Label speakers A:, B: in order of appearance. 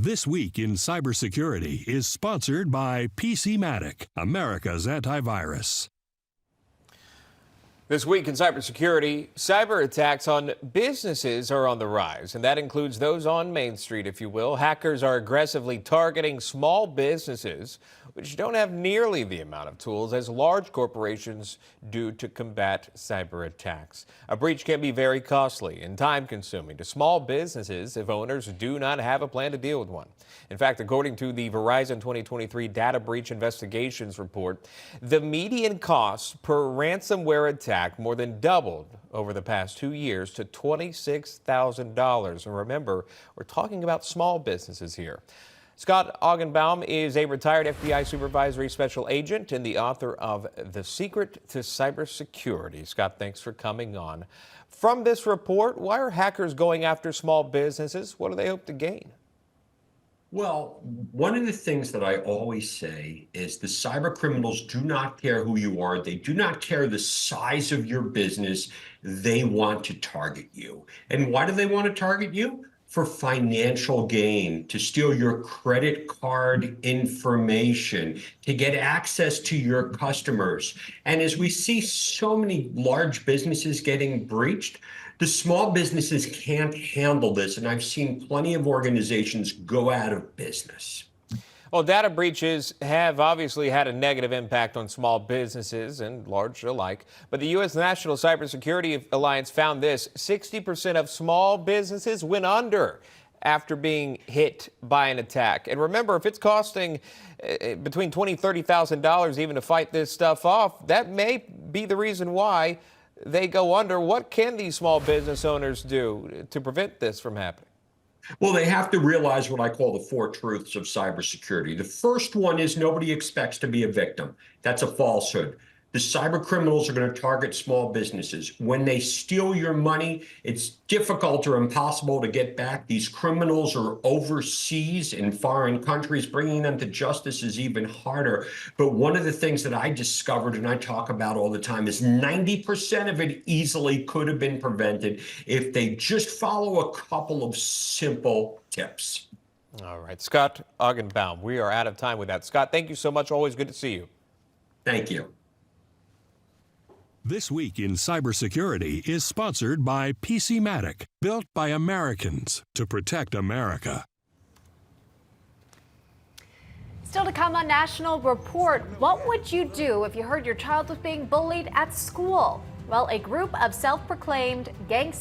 A: This Week in Cybersecurity is sponsored by PCmatic, America's antivirus.
B: This week in cybersecurity, cyber attacks on businesses are on the rise, and that includes those on Main Street, if you will. Hackers are aggressively targeting small businesses, which don't have nearly the amount of tools as large corporations do to combat cyber attacks. A breach can be very costly and time-consuming to small businesses if owners do not have a plan to deal with one. In fact, according to the Verizon 2023 Data Breach Investigations report, the median cost per ransomware attack more than doubled over the past 2 years to $26,000. And remember, we're talking about small businesses here. Scott Augenbaum is a retired FBI supervisory special agent and the author of The Secret to Cybersecurity. Scott, thanks for coming on. From this report, why are hackers going after small businesses? What do they hope to gain?
C: Well, one of the things that I always say is the cyber criminals do not care who you are. They do not care the size of your business. They want to target you. And why do they want to target you? For financial gain, to steal your credit card information, to get access to your customers. And as we see so many large businesses getting breached, the small businesses can't handle this, and I've seen plenty of organizations go out of business.
B: Well, data breaches have obviously had a negative impact on small businesses and large alike. But the U.S. National Cybersecurity Alliance found this: 60% of small businesses went under after being hit by an attack. And remember, if it's costing between $20,000 and $30,000 even to fight this stuff off, that may be the reason why they go under. What can these small business owners do to prevent this from happening?
C: Well, they have to realize what I call the four truths of cybersecurity. The first one is nobody expects to be a victim. That's a falsehood. The cyber criminals are going to target small businesses. When they steal your money, it's difficult or impossible to get back. These criminals are overseas in foreign countries. Bringing them to justice is even harder. But one of the things that I discovered and I talk about all the time is 90% of it easily could have been prevented if they just follow a couple of simple tips.
B: All right, Scott Augenbaum, we are out of time with that. Scott, thank you so much. Always good to see you.
C: Thank you.
A: This Week in Cybersecurity is sponsored by PCmatic, built by Americans to protect America.
D: Still to come on National Report, what would you do if you heard your child was being bullied at school? Well, a group of self-proclaimed gangsters